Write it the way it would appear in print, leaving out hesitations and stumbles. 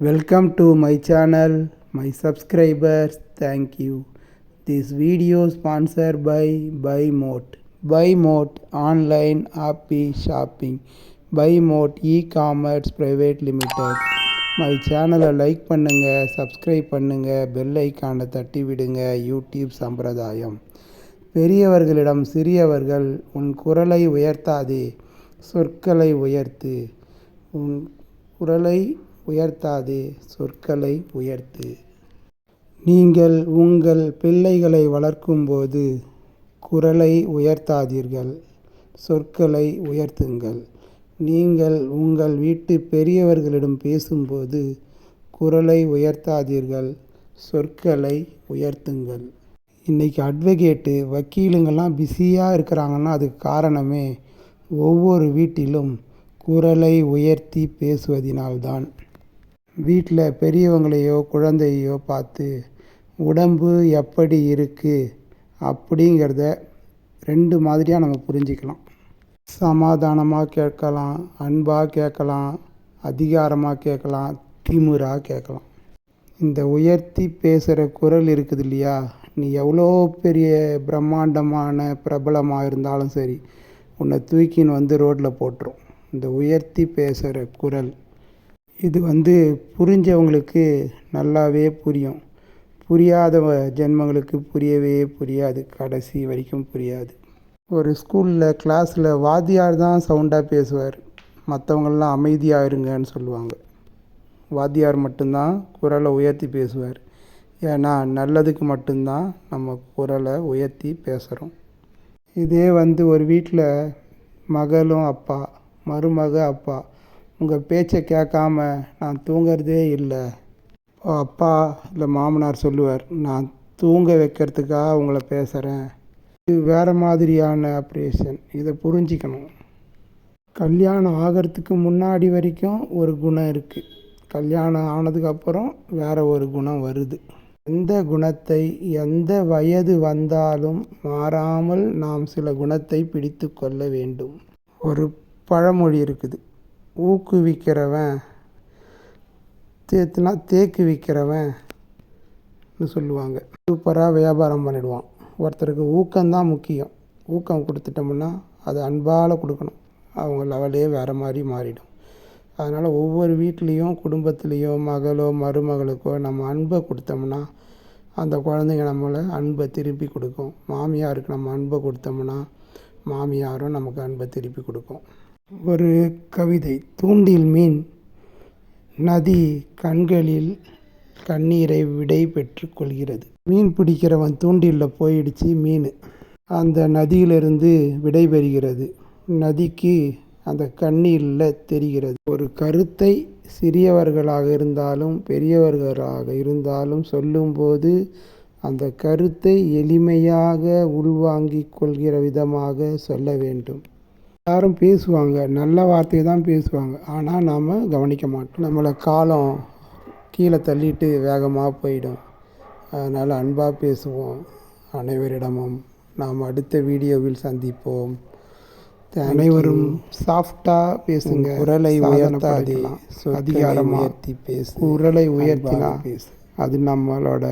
Welcome to my channel, my subscribers, thank you. This video sponsored by BuyMote. BuyMote online happy shopping. BuyMote e-commerce private limited. My channel like பண்ணுங்க, subscribe பண்ணுங்க, bell ஐக்கானை தட்டி விடுங்க. YouTube சம்பிரதாயம். பெரியவர்களிடம் சிறியவர்கள் உன் குரலை உயர்த்தாதே, சொற்களை உயர்த்து. உன் குரலை உயர்த்தாதே, சொற்களை உயர்த்து. நீங்கள் உங்கள் பிள்ளைகளை வளர்க்கும்போது குரலை உயர்த்தாதீர்கள், சொற்களை உயர்த்துங்கள். நீங்கள் உங்கள் வீட்டு பெரியவர்களிடம் பேசும்போது குரலை உயர்த்தாதீர்கள், சொற்களை உயர்த்துங்கள். இன்றைக்கி அட்வொகேட்டு வக்கீலுங்கள்லாம் பிஸியாக இருக்கிறாங்கன்னா அதுக்கு காரணமே ஒவ்வொரு வீட்டிலும் குரலை உயர்த்தி பேசுவதினால்தான். வீட்டில் பெரியவங்களையோ குழந்தையோ பார்த்து உடம்பு எப்படி இருக்குது அப்படிங்கிறத ரெண்டு மாதிரியாக நம்ம புரிஞ்சிக்கலாம். சமாதானமாக கேட்கலாம், அன்பாக கேட்கலாம், அதிகாரமாக கேட்கலாம், திமிராக கேட்கலாம். இந்த உயர்த்தி பேசுகிற குரல் இருக்குது இல்லையா, நீ எவ்வளோ பெரிய பிரம்மாண்டமான பிரபலமாக இருந்தாலும் சரி, உன்னை தூக்கின்னு வந்து ரோட்டில் போட்டுரும். இந்த உயர்த்தி பேசுகிற குரல் இது புரிஞ்சவங்களுக்கு நல்லாவே புரியும், புரியாத ஜென்மங்களுக்கு புரியவே புரியாது, கடைசி வரைக்கும் புரியாது. ஒரு ஸ்கூலில் கிளாஸில் வாத்தியார் தான் சவுண்டாக பேசுவார், மற்றவங்கள்லாம் அமைதியாக இருங்கன்னு சொல்லுவாங்க. வாத்தியார் மட்டும்தான் குரலை உயர்த்தி பேசுவார். ஏன்னா நல்லதுக்கு மட்டும்தான் நம்ம குரலை உயர்த்தி பேசுகிறோம். இதே ஒரு வீட்டில் மகளும் அப்பா, மருமக அப்பா உங்கள் பேச்சை கேட்காம நான் தூங்கிறதே இல்லை. அப்பா இல்லை மாமனார் சொல்லுவார், நான் தூங்க வைக்கிறதுக்காக உங்களை பேசுகிறேன். இது வேறு மாதிரியான அப்ரிஷியேஷன். இதை புரிஞ்சிக்கணும். கல்யாணம் ஆகிறதுக்கு முன்னாடி வரைக்கும் ஒரு குணம் இருக்குது, கல்யாணம் ஆனதுக்கப்புறம் வேறு ஒரு குணம் வருது. எந்த குணத்தை எந்த வயது வந்தாலும் மாறாமல் நாம் சில குணத்தை பிடித்து கொள்ள வேண்டும். ஒரு பழமொழி இருக்குது, ஊக்குவிக்கிறவன் தேத்துனா தேக்கு விற்கிறவன் சொல்லுவாங்க. சூப்பராக வியாபாரம் பண்ணிடுவான். ஒருத்தருக்கு ஊக்கம்தான் முக்கியம். ஊக்கம் கொடுத்துட்டோம்னா அது அன்பால் கொடுக்கணும், அவங்க லெவலே வேறு மாதிரி மாறிடும். அதனால் ஒவ்வொரு வீட்லேயும் குடும்பத்துலேயும் மகளோ மருமகளுக்கோ நம்ம அன்பை கொடுத்தோம்னா அந்த குழந்தைங்க நம்மளை அன்பை திருப்பி கொடுக்கும். மாமியாருக்கு நம்ம அன்பை கொடுத்தோம்னா மாமியாரும் நமக்கு அன்பை திருப்பி கொடுக்கும். ஒரு கவிதை, தூண்டில் மீன் நதி கண்களில் கண்ணீரை விடை பெற்று கொள்கிறது. மீன் பிடிக்கிறவன் தூண்டிலில் போயிடுச்சு மீன், அந்த நதியிலிருந்து விடை பெறுகிறது. நதிக்கு அந்த கண்ணீரில் தெரிகிறது. ஒரு கருத்தை சிறியவர்களாக இருந்தாலும் பெரியவர்களாக இருந்தாலும் சொல்லும்போது அந்த கருத்தை எளிமையாக உள்வாங்கிக் கொள்கிற விதமாக சொல்ல வேண்டும். எல்லாரும் பேசுவாங்க, நல்ல வார்த்தையை தான் பேசுவாங்க, ஆனால் நாம் கவனிக்க மாட்டோம். நம்மளை காலம் கீழே தள்ளிட்டு வேகமாக போயிடும். அதனால் அன்பாக பேசுவோம் அனைவரிடமும். நாம் அடுத்த வீடியோவில் சந்திப்போம். அனைவரும் சாஃப்டாக பேசுங்க, குரலை உயர்த்தாதே, அதிகாரமாக பேசு. குரலை உயர்த்தினா பேசு, அது நம்மளோட